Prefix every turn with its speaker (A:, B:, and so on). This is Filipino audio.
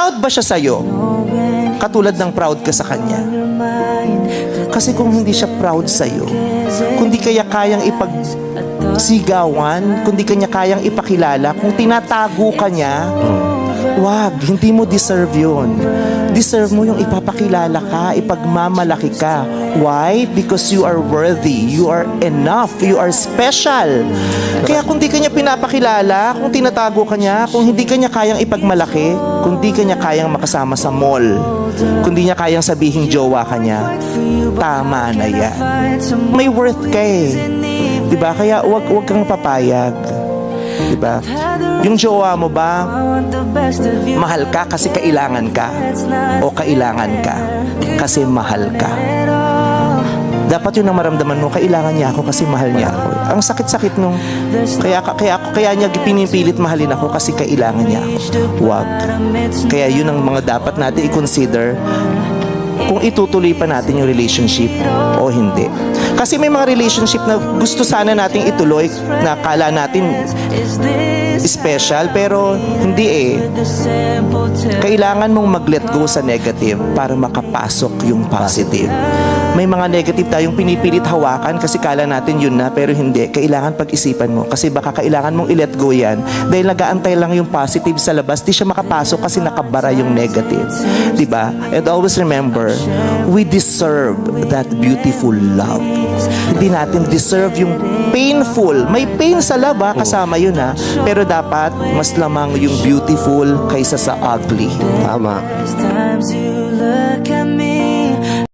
A: Proud ba siya sa'yo? Katulad ng proud ka sa kanya. Kasi kung hindi siya proud sa'yo, kung di kaya kayang ipagsigawan, kung di kanya kayang ipakilala, kung tinatago ka niya, wag, hindi mo deserve yun. Deserve mo yung ipapakilala ka, ipagmamalaki ka. Why? Because you are worthy, you are enough, you are special. Kaya kung di kanya pinapakilala, kung tinatago ka niya, kung hindi kanya kayang ipagmalaki, kung di kanya kayang makasama sa mall, kung di niya kayang sabihing jowa ka niya, tama na yan. May worth ka eh. Diba? Kaya wag kang papayag. Diba? Yung jowa mo ba, mahal ka kasi kailangan ka? O kailangan ka kasi mahal ka? Dapat yun ang maramdaman mo, kailangan niya ako kasi mahal niya ako. Ang sakit-sakit nung, kaya niya pinipilit mahalin ako kasi kailangan niya ako. Wag. Kaya yun ang mga dapat natin i-consider kung itutuloy pa natin yung relationship o hindi. Kasi may mga relationship na gusto sana nating ituloy na kala natin special pero hindi eh. Kailangan mong mag-let go sa negative para makapasok yung positive. May mga negative tayong pinipilit hawakan kasi kala natin yun na pero hindi. Kailangan pag-isipan mo kasi baka kailangan mong i-let go yan dahil nag-aantay lang yung positive sa labas, di siya makapasok kasi nakabara yung negative. Diba? And always remember, we deserve that beautiful love. Hindi natin deserve yung painful. May pain sa love ha, kasama yun ha. Pero dapat mas lamang yung beautiful kaysa sa ugly.
B: Tama.